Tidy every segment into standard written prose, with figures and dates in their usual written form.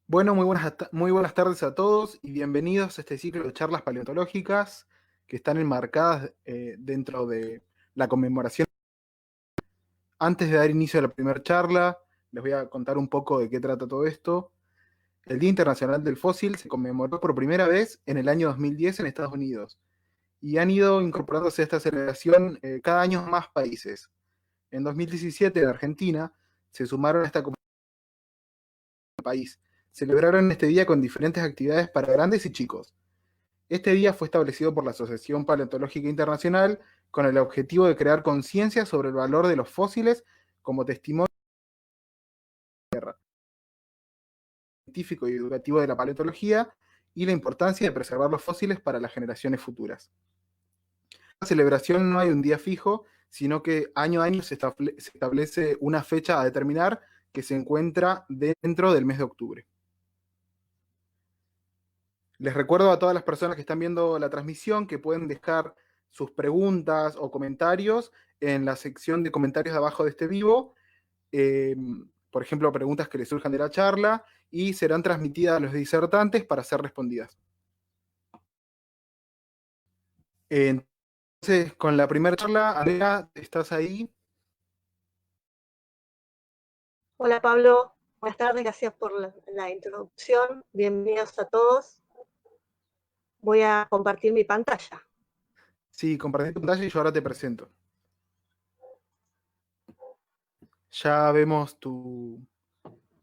Bueno, muy buenas tardes a todos y bienvenidos a este ciclo de charlas paleontológicas que están enmarcadas dentro de la conmemoración. Antes de dar inicio a la primera charla, les voy a contar un poco de qué trata todo esto. El Día Internacional del Fósil se conmemoró por primera vez en el año 2010 en Estados Unidos y han ido incorporándose a esta celebración cada año más países. En 2017 en Argentina se sumaron a esta país. Celebraron este día con diferentes actividades para grandes y chicos. Este día fue establecido por la Asociación Paleontológica Internacional con el objetivo de crear conciencia sobre el valor de los fósiles como testimonio científico y educativo de la paleontología y la importancia de preservar los fósiles para las generaciones futuras. En la celebración no hay un día fijo, sino que año a año se establece una fecha a determinar que se encuentra dentro del mes de octubre. Les recuerdo a todas las personas que están viendo la transmisión que pueden dejar sus preguntas o comentarios en la sección de comentarios de abajo de este vivo. eh, por ejemplo, preguntas que les surjan de la charla y serán transmitidas a los disertantes para ser respondidas. Entonces, con la primera charla, Andrea, ¿estás ahí? Hola Pablo, buenas tardes, gracias por la introducción, bienvenidos a todos. Voy a compartir mi pantalla. Sí, compartí tu pantalla y yo ahora te presento. Ya vemos tu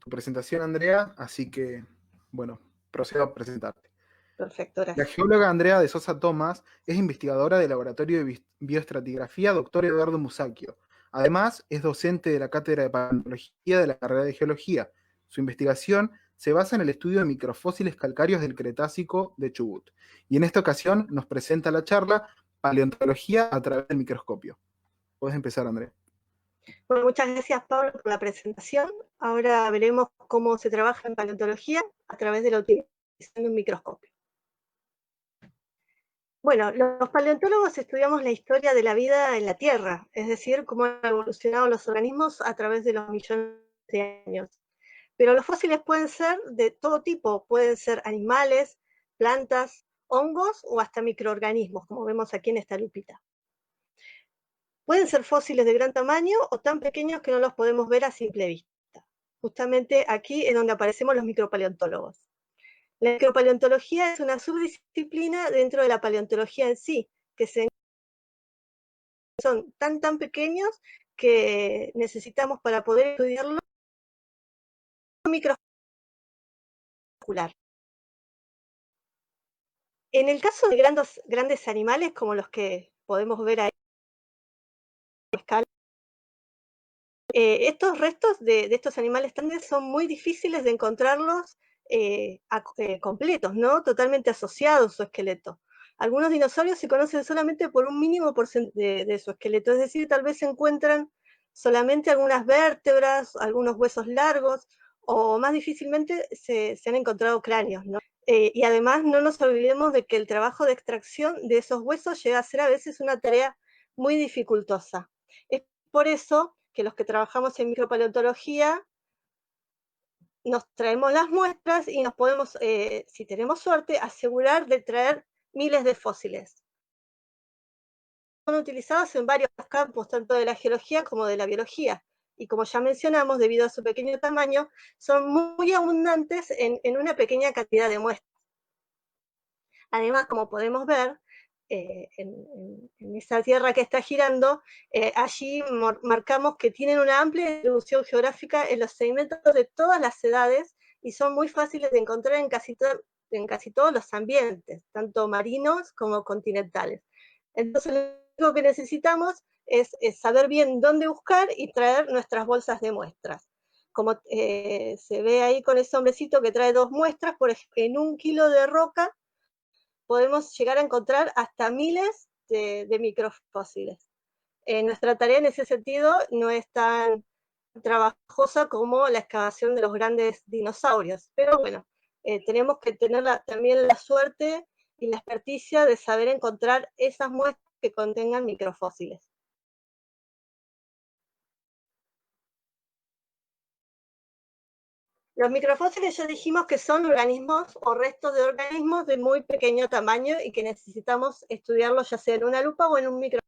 presentación, Andrea, así que, bueno, procedo a presentarte. Perfecto, La gracias. geóloga Andrea de Sosa Tomás es investigadora del Laboratorio de Bioestratigrafía Dr. Eduardo Musacchio. Además, es docente de la Cátedra de Paleontología de la carrera de Geología. Su investigación se basa en el estudio de microfósiles calcáreos del Cretácico de Chubut. Y en esta ocasión nos presenta la charla Paleontología a través del microscopio. Puedes empezar, Andrea. Bueno, muchas gracias Pablo por la presentación. Ahora veremos cómo se trabaja en paleontología a través de la utilización de un microscopio. Bueno, los paleontólogos estudiamos la historia de la vida en la Tierra, es decir, cómo han evolucionado los organismos a través de los millones de años. Pero los fósiles pueden ser de todo tipo, pueden ser animales, plantas, hongos o hasta microorganismos, como vemos aquí en esta lupita. Pueden ser fósiles de gran tamaño o tan pequeños que no los podemos ver a simple vista. Justamente aquí es donde aparecemos los micropaleontólogos. La micropaleontología es una subdisciplina dentro de la paleontología en sí, que son tan pequeños que necesitamos para poder estudiarlo un microoscular. En el caso de grandes animales como los que podemos ver ahí, estos restos de estos animales grandes son muy difíciles de encontrarlos completos, ¿no? Totalmente asociados a su esqueleto. Algunos dinosaurios se conocen solamente por un mínimo porcentaje de su esqueleto, es decir, tal vez se encuentran solamente algunas vértebras, algunos huesos largos, o más difícilmente se han encontrado cráneos, ¿no? Y además no nos olvidemos de que el trabajo de extracción de esos huesos llega a ser a veces una tarea muy dificultosa. Es por eso que los que trabajamos en micropaleontología nos traemos las muestras y nos podemos, si tenemos suerte, asegurar de traer miles de fósiles. Son utilizados en varios campos, tanto de la geología como de la biología. Y como ya mencionamos, debido a su pequeño tamaño, son muy abundantes en una pequeña cantidad de muestras. Además, como podemos ver, en esa tierra que está girando, allí marcamos que tienen una amplia distribución geográfica en los sedimentos de todas las edades y son muy fáciles de encontrar en casi todos los ambientes, tanto marinos como continentales. Entonces, lo único que necesitamos es saber bien dónde buscar y traer nuestras bolsas de muestras. Como se ve ahí con ese hombrecito que trae 2 muestras, por ejemplo, en 1 kilo de roca podemos llegar a encontrar hasta miles de microfósiles. Nuestra tarea en ese sentido no es tan trabajosa como la excavación de los grandes dinosaurios, pero bueno, tenemos que tener también la suerte y la experticia de saber encontrar esas muestras que contengan microfósiles. Los microfósiles ya dijimos que son organismos o restos de organismos de muy pequeño tamaño y que necesitamos estudiarlos ya sea en una lupa o en un microscopio.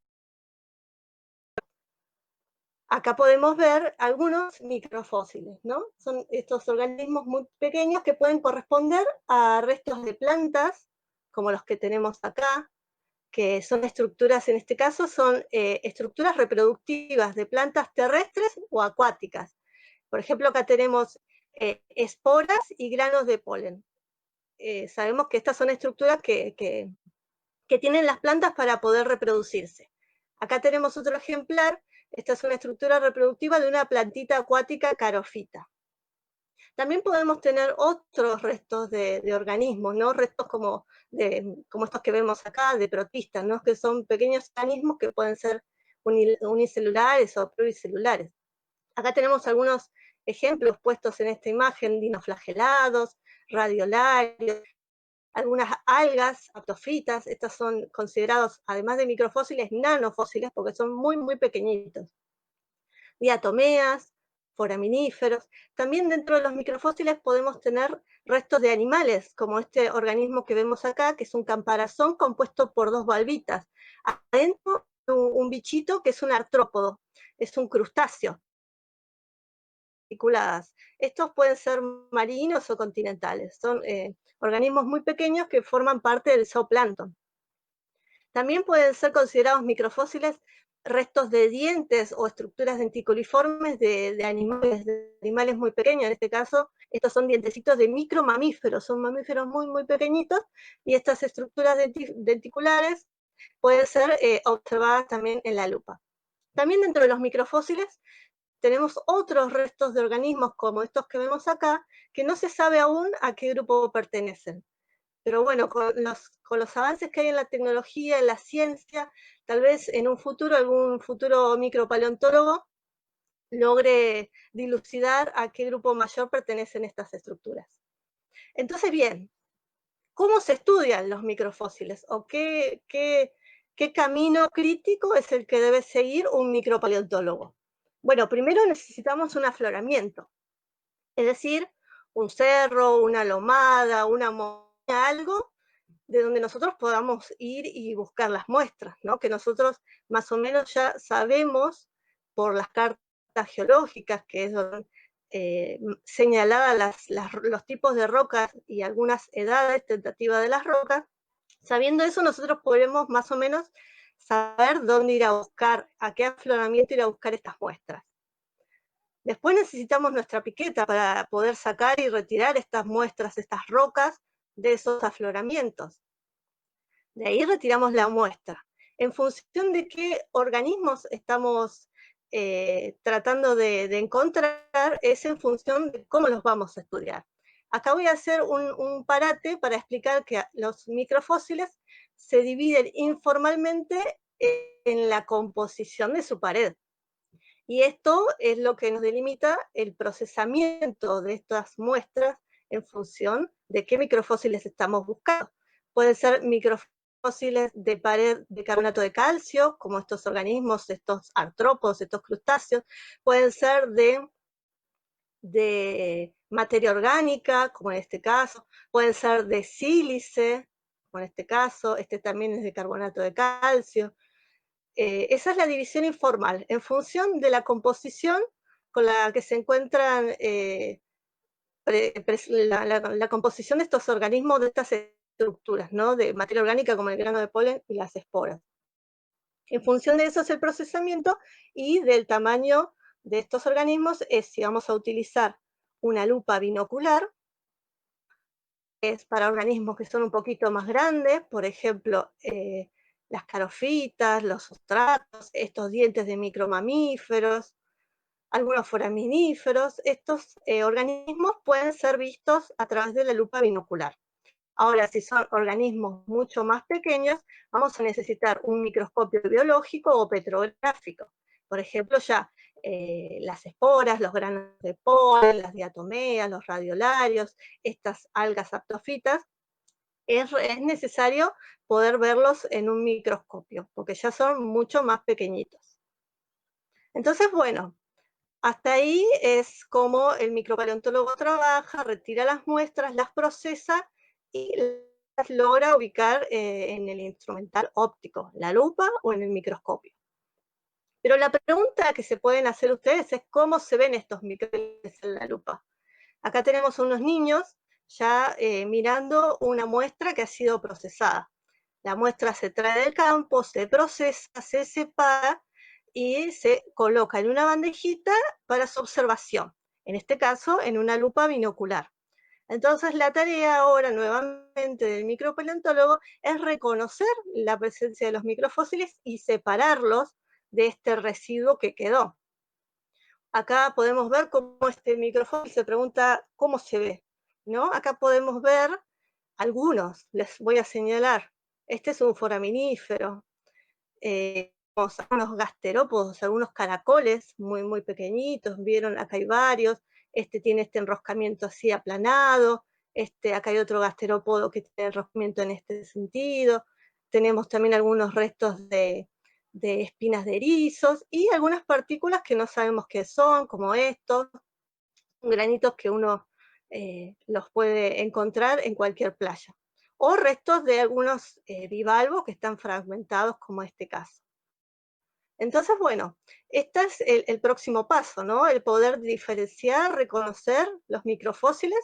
Acá podemos ver algunos microfósiles, ¿no? Son estos organismos muy pequeños que pueden corresponder a restos de plantas, como los que tenemos acá, que son estructuras, en este caso, son estructuras reproductivas de plantas terrestres o acuáticas. Por ejemplo, acá tenemos esporas y granos de polen. Sabemos que estas son estructuras que tienen las plantas para poder reproducirse. Acá tenemos otro ejemplar. Esta es una estructura reproductiva de una plantita acuática carofita. También podemos tener otros restos de organismos, ¿no? Restos como estos que vemos acá, de protistas, ¿no? Que son pequeños organismos que pueden ser unicelulares o pluricelulares. Acá tenemos algunos ejemplos puestos en esta imagen: dinoflagelados, radiolarios, algunas algas aptofitas. Estas son considerados, además de microfósiles, nanofósiles, porque son muy, muy pequeñitos. Diatomeas, foraminíferos. También dentro de los microfósiles podemos tener restos de animales, como este organismo que vemos acá, que es un caparazón compuesto por dos valvitas. Adentro, un bichito que es un artrópodo, es un crustáceo. Articuladas. Estos pueden ser marinos o continentales. Son organismos muy pequeños que forman parte del zooplancton. También pueden ser considerados microfósiles restos de dientes o estructuras denticuliformes de animales muy pequeños. En este caso, estos son dientecitos de micromamíferos, son mamíferos muy, muy pequeñitos, y estas estructuras denticulares pueden ser observadas también en la lupa. También dentro de los microfósiles tenemos otros restos de organismos como estos que vemos acá, que no se sabe aún a qué grupo pertenecen. Pero bueno, con los avances que hay en la tecnología, en la ciencia, tal vez en un futuro, algún futuro micropaleontólogo logre dilucidar a qué grupo mayor pertenecen estas estructuras. Entonces, bien, ¿cómo se estudian los microfósiles? ¿O qué camino crítico es el que debe seguir un micropaleontólogo? Bueno, primero necesitamos un afloramiento, es decir, un cerro, una lomada, una montaña, algo de donde nosotros podamos ir y buscar las muestras, ¿no? Que nosotros más o menos ya sabemos por las cartas geológicas, que es donde señaladas los tipos de rocas y algunas edades tentativas de las rocas. Sabiendo eso, nosotros podemos más o menos saber dónde ir a buscar, a qué afloramiento ir a buscar estas muestras. Después necesitamos nuestra piqueta para poder sacar y retirar estas muestras, estas rocas de esos afloramientos. De ahí retiramos la muestra. En función de qué organismos estamos tratando de encontrar, es en función de cómo los vamos a estudiar. Acá voy a hacer un parate para explicar que los microfósiles se dividen informalmente en la composición de su pared. Y esto es lo que nos delimita el procesamiento de estas muestras en función de qué microfósiles estamos buscando. Pueden ser microfósiles de pared de carbonato de calcio, como estos organismos, estos artrópodos, estos crustáceos. Pueden ser de materia orgánica, como en este caso. Pueden ser de sílice, como en este caso. Este también es de carbonato de calcio. Esa es la división informal, en función de la composición con la que se encuentran, la composición de estos organismos, de estas estructuras, ¿no? De materia orgánica como el grano de polen y las esporas. En función de eso es el procesamiento, y del tamaño de estos organismos es si vamos a utilizar una lupa binocular, es para organismos que son un poquito más grandes, por ejemplo, las carofitas, los ostratos, estos dientes de micromamíferos, algunos foraminíferos. Estos organismos pueden ser vistos a través de la lupa binocular. Ahora, si son organismos mucho más pequeños, vamos a necesitar un microscopio biológico o petrográfico. Por ejemplo, ya las esporas, los granos de polen, las diatomeas, los radiolarios, estas algas aptofitas, es necesario poder verlos en un microscopio, porque ya son mucho más pequeñitos. Entonces, bueno, Hasta ahí es como el micropaleontólogo trabaja, retira las muestras, las procesa y las logra ubicar en el instrumental óptico, la lupa o en el microscopio. Pero la pregunta que se pueden hacer ustedes es cómo se ven estos microorganismos en la lupa. Acá tenemos unos niños ya mirando una muestra que ha sido procesada. La muestra se trae del campo, se procesa, se separa y se coloca en una bandejita para su observación, en este caso en una lupa binocular. Entonces la tarea ahora nuevamente del micropaleontólogo es reconocer la presencia de los microfósiles y separarlos de este residuo que quedó. Acá podemos ver cómo este microfósil se pregunta cómo se ve, ¿no? Acá podemos ver algunos, les voy a señalar. Este es un foraminífero, unos gasterópodos, algunos caracoles muy pequeñitos, vieron, acá hay varios, este tiene este enroscamiento así aplanado, acá hay otro gasterópodo que tiene enroscamiento en este sentido, tenemos también algunos restos de espinas de erizos y algunas partículas que no sabemos qué son, como estos, granitos que uno los puede encontrar en cualquier playa, o restos de algunos bivalvos que están fragmentados, como este caso. Entonces, bueno, este es el próximo paso, ¿no? El poder diferenciar, reconocer los microfósiles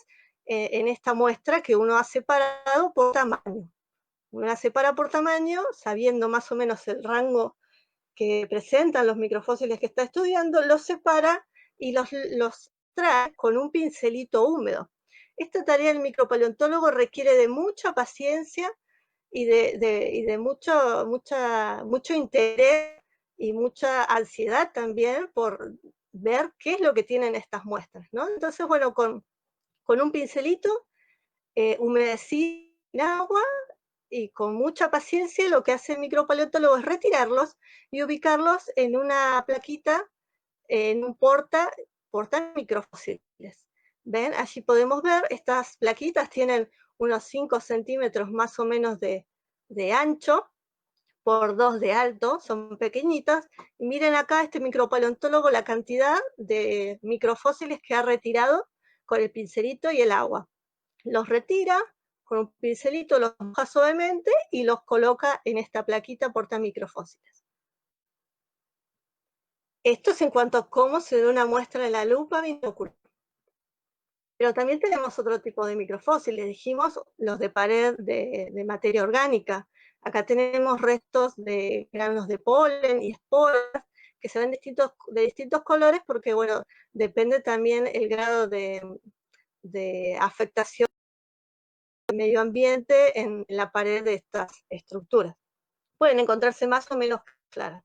en esta muestra que uno ha separado por tamaño. Uno la separa por tamaño, sabiendo más o menos el rango que presentan los microfósiles que está estudiando, los separa y los trae con un pincelito húmedo. Esta tarea del micropaleontólogo requiere de mucha paciencia y de mucho interés y mucha ansiedad también por ver qué es lo que tienen estas muestras, ¿no? Entonces, bueno, con un pincelito humedecí en agua y con mucha paciencia lo que hace el micropaleontólogo es retirarlos y ubicarlos en una plaquita, en un porta microfósiles. ¿Ven? Allí podemos ver, estas plaquitas tienen unos 5 centímetros más o menos de ancho por 2 de alto, son pequeñitas. Y miren acá este micropaleontólogo la cantidad de microfósiles que ha retirado con el pincelito y el agua. Los retira con un pincelito, los moja suavemente y los coloca en esta plaquita portamicrofósiles. Esto es en cuanto a cómo se ve una muestra en la lupa binocular. Pero también tenemos otro tipo de microfósiles, dijimos los de pared de materia orgánica. Acá tenemos restos de granos de polen y esporas que se ven de distintos colores porque, bueno, depende también el grado de afectación del medio ambiente en la pared de estas estructuras. Pueden encontrarse más o menos claras.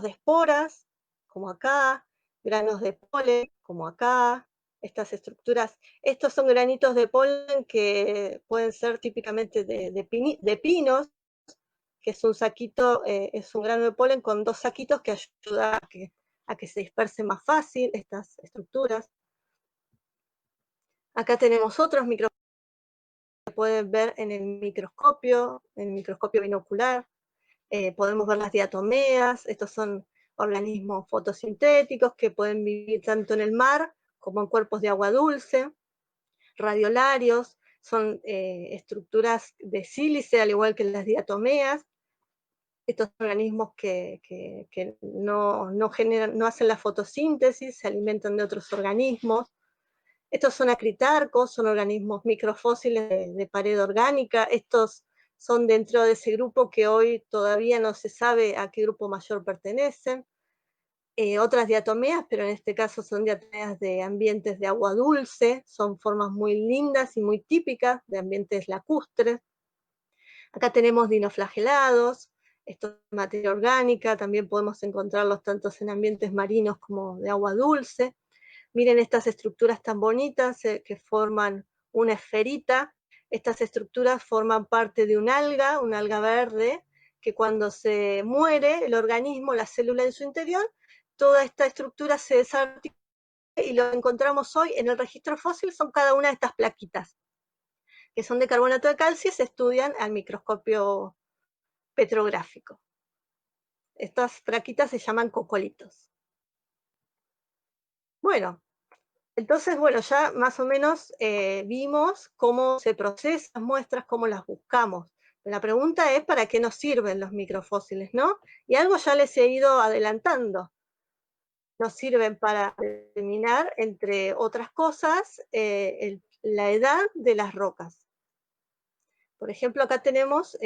De esporas, como acá, granos de polen, como acá, estas estructuras. Estos son granitos de polen que pueden ser típicamente de pinos, que es un saquito, es un grano de polen con 2 saquitos que ayuda a que se dispersen más fácil estas estructuras. Acá tenemos otros microscopios que pueden ver en el microscopio binocular. Podemos ver las diatomeas, estos son organismos fotosintéticos que pueden vivir tanto en el mar como en cuerpos de agua dulce. Radiolarios son estructuras de sílice, al igual que las diatomeas. Estos organismos que no generan, no hacen la fotosíntesis, se alimentan de otros organismos. Estos son acritarcos, son organismos microfósiles de pared orgánica. Estos son dentro de ese grupo que hoy todavía no se sabe a qué grupo mayor pertenecen. Otras diatomeas, pero en este caso son diatomeas de ambientes de agua dulce, son formas muy lindas y muy típicas de ambientes lacustres. Acá tenemos dinoflagelados, esto es materia orgánica, también podemos encontrarlos tanto en ambientes marinos como de agua dulce. Miren estas estructuras tan bonitas que forman una esferita. Estas estructuras forman parte de una alga verde, que cuando se muere el organismo, la célula en su interior, toda esta estructura se desarticula y lo que encontramos hoy en el registro fósil son cada una de estas plaquitas, que son de carbonato de calcio y se estudian al microscopio petrográfico. Estas plaquitas se llaman cocolitos. Bueno, entonces, bueno, ya más o menos vimos cómo se procesan las muestras, cómo las buscamos. La pregunta es para qué nos sirven los microfósiles, ¿no? Y algo ya les he ido adelantando. Nos sirven para determinar, entre otras cosas, la edad de las rocas. Por ejemplo, acá tenemos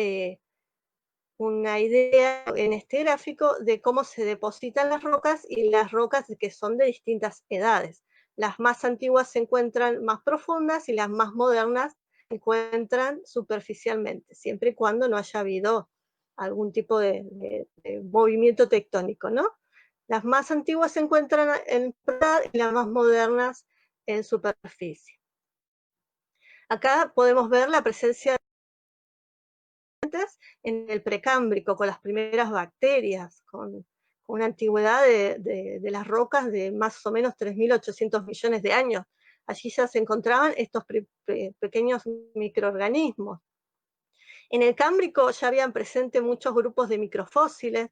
una idea en este gráfico de cómo se depositan las rocas y las rocas que son de distintas edades. Las más antiguas se encuentran más profundas y las más modernas se encuentran superficialmente, siempre y cuando no haya habido algún tipo de movimiento tectónico, ¿no? Las más antiguas se encuentran en profundidad y las más modernas en superficie. Acá podemos ver la presencia en el precámbrico, con las primeras bacterias, con una antigüedad de las rocas de más o menos 3.800 millones de años. Allí ya se encontraban estos pequeños microorganismos. En el Cámbrico ya habían presente muchos grupos de microfósiles.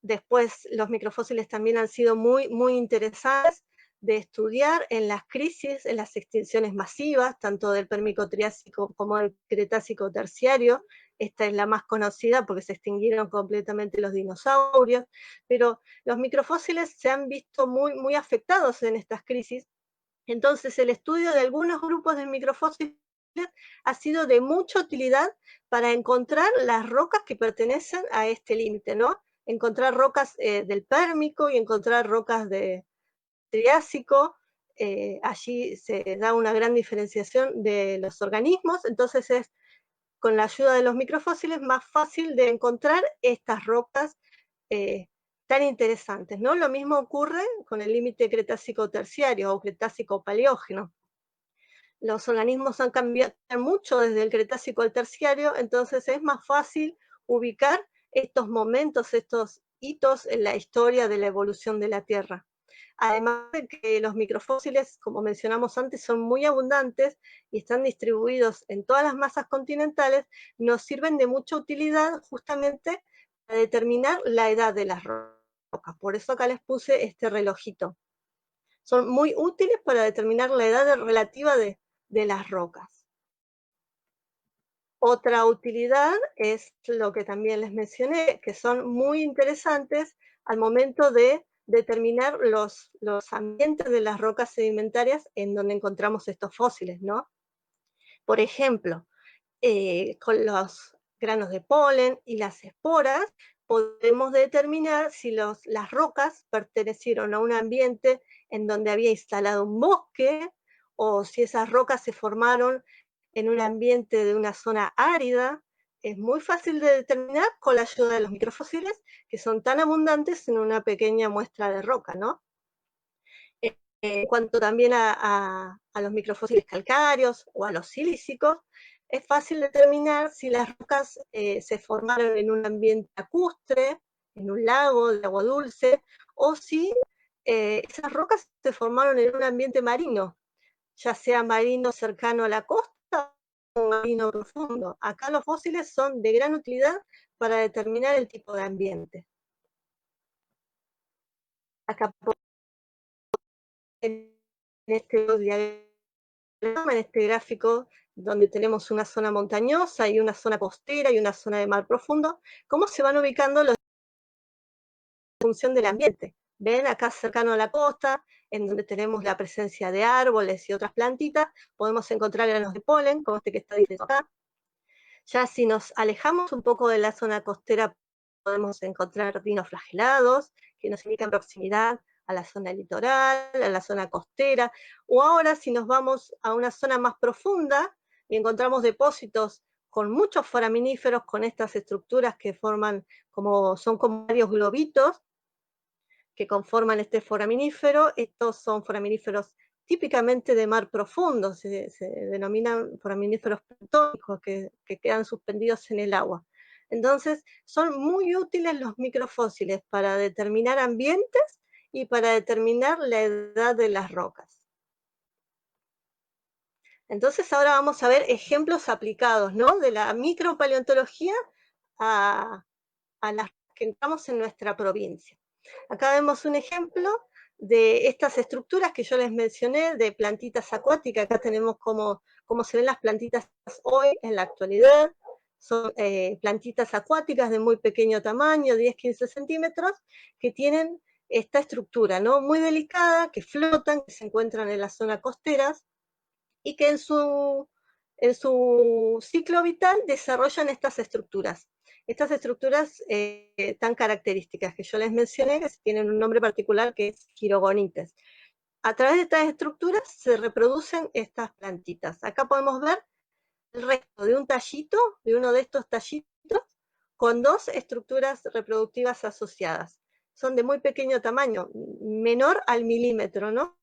Después los microfósiles también han sido muy, muy interesantes de estudiar en las crisis, en las extinciones masivas, tanto del Pérmico-Triásico como del Cretácico terciario. Esta es la más conocida porque se extinguieron completamente los dinosaurios, pero los microfósiles se han visto muy, muy afectados en estas crisis. Entonces, el estudio de algunos grupos de microfósiles ha sido de mucha utilidad para encontrar las rocas que pertenecen a este límite, ¿no? Encontrar rocas del Pérmico y encontrar rocas de Triásico. Allí se da una gran diferenciación de los organismos, entonces es con la ayuda de los microfósiles más fácil de encontrar estas rocas tan interesantes, ¿no? Lo mismo ocurre con el límite Cretácico terciario o Cretácico paleógeno. Los organismos han cambiado mucho desde el Cretácico al terciario, entonces es más fácil ubicar estos momentos, estos hitos en la historia de la evolución de la Tierra. Además de que los microfósiles, como mencionamos antes, son muy abundantes y están distribuidos en todas las masas continentales, nos sirven de mucha utilidad justamente para determinar la edad de las rocas. Por eso acá les puse este relojito. Son muy útiles para determinar la edad relativa de las rocas. Otra utilidad es lo que también les mencioné, que son muy interesantes al momento de determinar los ambientes de las rocas sedimentarias en donde encontramos estos fósiles, ¿no? Por ejemplo, con los granos de polen y las esporas, podemos determinar si las rocas pertenecieron a un ambiente en donde había instalado un bosque, o si esas rocas se formaron en un ambiente de una zona árida. Es muy fácil de determinar con la ayuda de los microfósiles, que son tan abundantes en una pequeña muestra de roca, ¿no? En cuanto también a los microfósiles calcáreos o a los silícicos, es fácil determinar si las rocas se formaron en un ambiente lacustre, en un lago de agua dulce, o si esas rocas se formaron en un ambiente marino, ya sea marino cercano a la costa o marino profundo. Acá los fósiles son de gran utilidad para determinar el tipo de ambiente. Acá en este diagrama, en este gráfico, donde tenemos una zona montañosa y una zona costera y una zona de mar profundo, cómo se van ubicando los en función del ambiente. Ven acá cercano a la costa, en donde tenemos la presencia de árboles y otras plantitas, podemos encontrar granos de polen, como este que está directo acá. Ya si nos alejamos un poco de la zona costera, podemos encontrar dinoflagelados, que nos indican proximidad a la zona litoral, a la zona costera, o ahora si nos vamos a una zona más profunda y encontramos depósitos con muchos foraminíferos, con estas estructuras que forman son como varios globitos que conforman este foraminífero. Estos son foraminíferos típicamente de mar profundo, se denominan foraminíferos planctónicos que quedan suspendidos en el agua. Entonces, son muy útiles los microfósiles para determinar ambientes y para determinar la edad de las rocas. Entonces, ahora vamos a ver ejemplos aplicados, ¿no? De la micropaleontología a las que encontramos en nuestra provincia. Acá vemos un ejemplo de estas estructuras que yo les mencioné, de plantitas acuáticas. Acá tenemos cómo se ven las plantitas hoy en la actualidad. Son plantitas acuáticas de muy pequeño tamaño, 10-15 centímetros, que tienen esta estructura, ¿no? Muy delicada, que flotan, que se encuentran en la zona costeras y que en su ciclo vital desarrollan estas estructuras. Estas estructuras tan características que yo les mencioné, que tienen un nombre particular que es quirogonites. A través de estas estructuras se reproducen estas plantitas. Acá podemos ver el resto de un tallito, de uno de estos tallitos, con dos estructuras reproductivas asociadas. Son de muy pequeño tamaño, menor al milímetro, ¿no?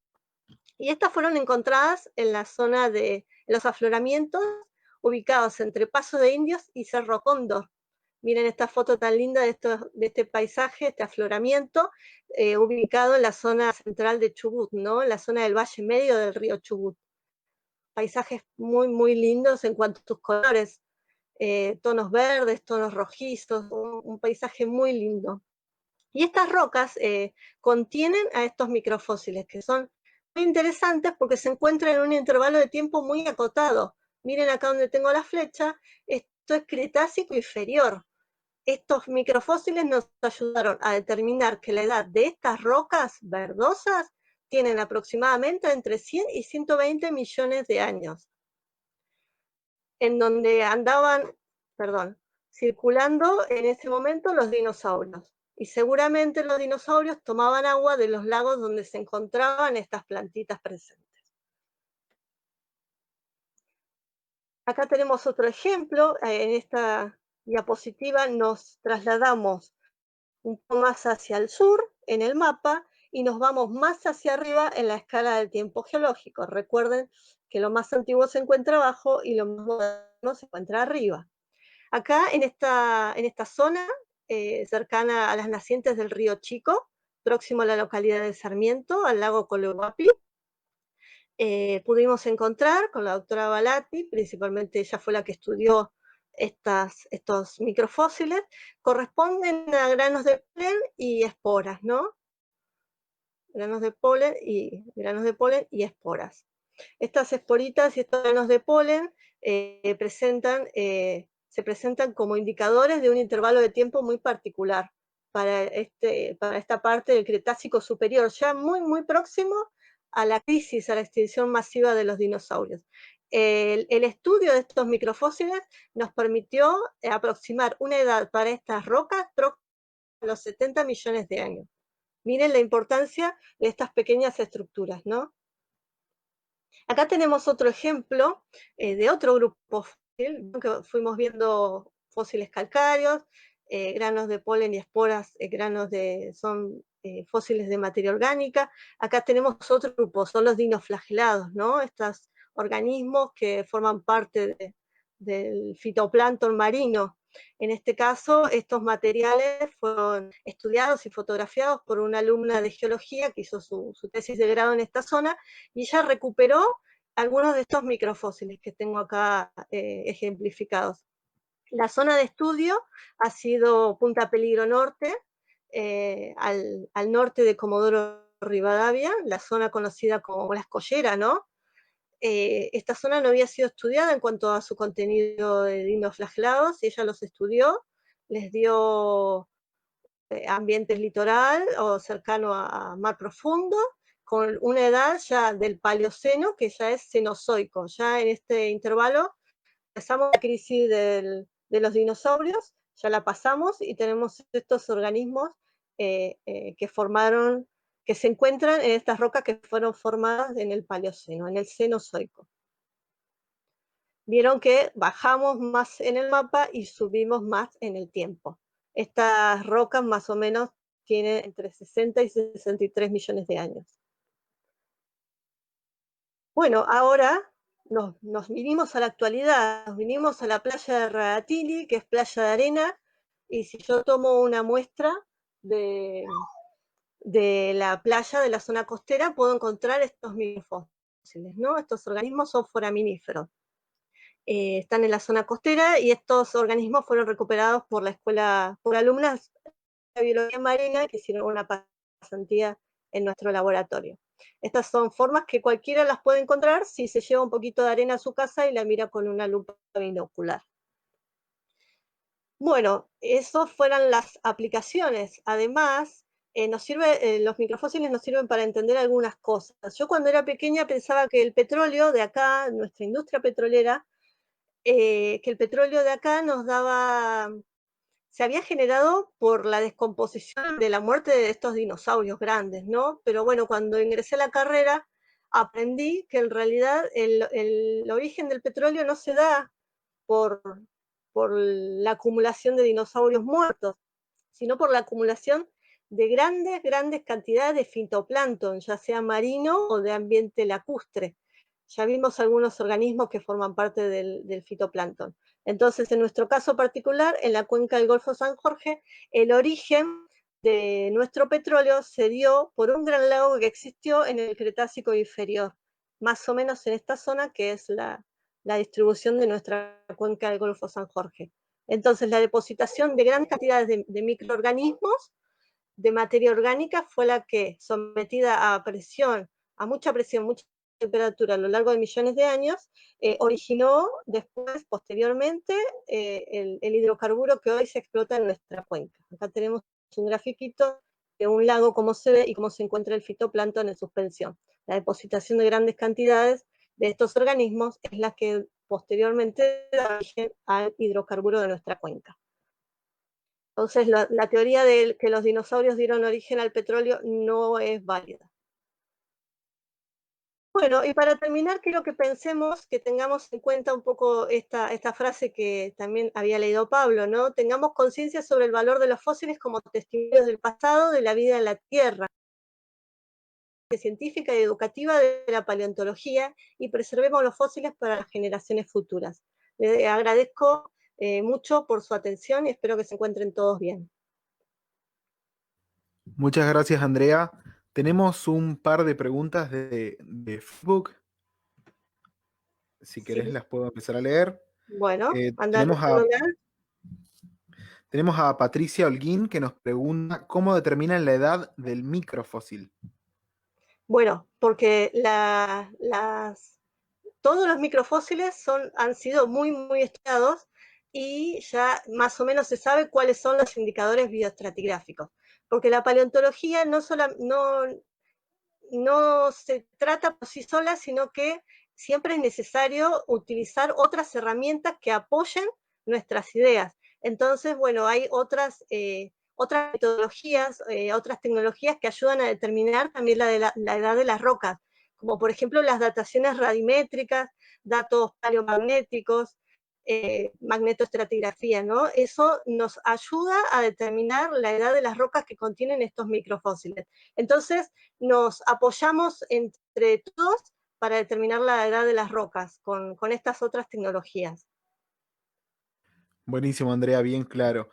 Y estas fueron encontradas en la zona de los afloramientos ubicados entre Paso de Indios y Cerro Cóndor. Miren esta foto tan linda de este paisaje, este afloramiento, ubicado en la zona central de Chubut, ¿no? En la zona del valle medio del río Chubut. Paisajes muy, muy lindos en cuanto a sus colores, tonos verdes, tonos rojizos, un paisaje muy lindo. Y estas rocas contienen a estos microfósiles, que son muy interesantes porque se encuentran en un intervalo de tiempo muy acotado. Miren acá donde tengo la flecha, esto es Cretácico inferior. Estos microfósiles nos ayudaron a determinar que la edad de estas rocas verdosas tienen aproximadamente entre 100 y 120 millones de años, en donde andaban, circulando en ese momento los dinosaurios. Y seguramente los dinosaurios tomaban agua de los lagos donde se encontraban estas plantitas presentes. Acá tenemos otro ejemplo. En esta diapositiva nos trasladamos un poco más hacia el sur en el mapa y nos vamos más hacia arriba en la escala del tiempo geológico. Recuerden que lo más antiguo se encuentra abajo y lo más moderno se encuentra arriba. Acá en esta zona, cercana a las nacientes del río Chico, próximo a la localidad de Sarmiento, al lago Colehuapi, pudimos encontrar con la doctora Balatti, principalmente ella fue la que estudió estos microfósiles, corresponden a granos de polen y esporas, ¿no? Granos de polen y esporas. Estas esporitas y estos granos de polen se presentan como indicadores de un intervalo de tiempo muy particular para esta parte del Cretácico superior, ya muy, muy próximo a la crisis, a la extinción masiva de los dinosaurios. El estudio de estos microfósiles nos permitió aproximar una edad para estas rocas próxima a los 70 millones de años. Miren la importancia de estas pequeñas estructuras, ¿no? Acá tenemos otro ejemplo de otro grupo fósil, que fuimos viendo fósiles calcáreos, granos de polen y esporas, son fósiles de materia orgánica. Acá tenemos otro grupo, son los dinoflagelados, ¿no? Estos organismos que forman parte del fitoplancton marino. En este caso, estos materiales fueron estudiados y fotografiados por una alumna de geología que hizo su tesis de grado en esta zona, y ella recuperó algunos de estos microfósiles que tengo acá ejemplificados. La zona de estudio ha sido Punta Peligro Norte, al norte de Comodoro Rivadavia, la zona conocida como La Escollera, ¿no? Esta zona no había sido estudiada en cuanto a su contenido de dinoflagelados, y ella los estudió, les dio ambientes litoral o cercano a mar profundo, con una edad ya del Paleoceno, que ya es cenozoico. Ya en este intervalo pasamos la crisis de los dinosaurios, ya la pasamos y tenemos estos organismos que se encuentran en estas rocas que fueron formadas en el Paleoceno, en el Cenozoico. Vieron que bajamos más en el mapa y subimos más en el tiempo. Estas rocas más o menos tienen entre 60 y 63 millones de años. Bueno, ahora nos vinimos a la actualidad, nos vinimos a la playa de Radatili, que es playa de arena, y si yo tomo una muestra de la playa de la zona costera, puedo encontrar estos microfósiles, ¿no? Estos organismos son foraminíferos. Están en la zona costera y estos organismos fueron recuperados por alumnas de biología marina que hicieron una pasantía en nuestro laboratorio. Estas son formas que cualquiera las puede encontrar si se lleva un poquito de arena a su casa y la mira con una lupa binocular. Bueno, esas fueran las aplicaciones. Además, los microfósiles nos sirven para entender algunas cosas. Yo cuando era pequeña pensaba que el petróleo de acá, nuestra industria petrolera, que el petróleo de acá se había generado por la descomposición de la muerte de estos dinosaurios grandes, ¿no? Pero bueno, cuando ingresé a la carrera, aprendí que en realidad el origen del petróleo no se da por, por la acumulación de dinosaurios muertos, sino por la acumulación de grandes cantidades de fitoplancton, ya sea marino o de ambiente lacustre. Ya vimos algunos organismos que forman parte del fitoplancton. Entonces, en nuestro caso particular, en la cuenca del Golfo San Jorge, el origen de nuestro petróleo se dio por un gran lago que existió en el Cretácico inferior, más o menos en esta zona que es la distribución de nuestra cuenca del Golfo San Jorge. Entonces, la depositación de grandes cantidades de microorganismos, de materia orgánica, fue la que, sometida a presión, mucha temperatura a lo largo de millones de años, originó después, posteriormente, el hidrocarburo que hoy se explota en nuestra cuenca. Acá tenemos un grafiquito de un lago, cómo se ve y cómo se encuentra el fitoplancton en suspensión. La depositación de grandes cantidades de estos organismos es la que posteriormente da origen al hidrocarburo de nuestra cuenca. Entonces, la teoría de que los dinosaurios dieron origen al petróleo no es válida. Bueno, y para terminar, quiero que pensemos, que tengamos en cuenta un poco esta frase que también había leído Pablo, ¿no? Tengamos conciencia sobre el valor de los fósiles como testimonios del pasado de la vida en la Tierra, científica y educativa de la paleontología, y preservemos los fósiles para las generaciones futuras. Les agradezco mucho por su atención y espero que se encuentren todos bien. Muchas gracias, Andrea. Tenemos un par de preguntas de Facebook. Si querés, Sí, las puedo empezar a leer. bueno, Eh, anda tenemos a, leyéndola. tenemos a Patricia Holguín que nos pregunta cómo determinan la edad del microfósil. Bueno, porque todos los microfósiles han sido muy estudiados y ya más o menos se sabe cuáles son los indicadores bioestratigráficos. Porque la paleontología no se trata por sí sola, sino que siempre es necesario utilizar otras herramientas que apoyen nuestras ideas. Entonces, bueno, hay otras metodologías, otras tecnologías que ayudan a determinar también la edad de las rocas, como por ejemplo las dataciones radimétricas, datos paleomagnéticos, magnetoestratigrafía, ¿no? Eso nos ayuda a determinar la edad de las rocas que contienen estos microfósiles. Entonces, nos apoyamos entre todos para determinar la edad de las rocas con estas otras tecnologías. Buenísimo, Andrea, bien claro.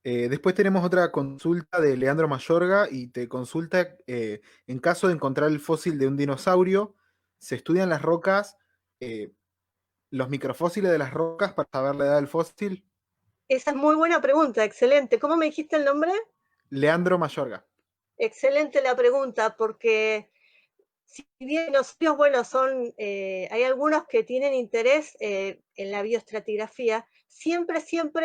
Después tenemos otra consulta de Leandro Mayorga y te consulta, en caso de encontrar el fósil de un dinosaurio, ¿se estudian las rocas, los microfósiles de las rocas para saber la edad del fósil? Esa es muy buena pregunta, excelente. ¿Cómo me dijiste el nombre? Leandro Mayorga. Excelente la pregunta, porque si bien los ríos, bueno, hay algunos que tienen interés en la bioestratigrafía, siempre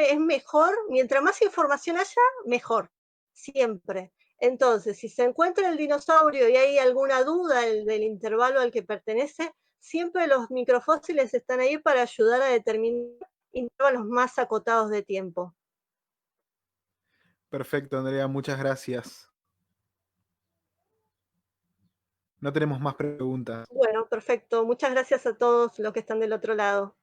es mejor, mientras más información haya, mejor, siempre. Entonces, si se encuentra el dinosaurio y hay alguna duda del intervalo al que pertenece, siempre los microfósiles están ahí para ayudar a determinar intervalos más acotados de tiempo. Perfecto, Andrea, muchas gracias. No tenemos más preguntas. Bueno, perfecto. Muchas gracias a todos los que están del otro lado.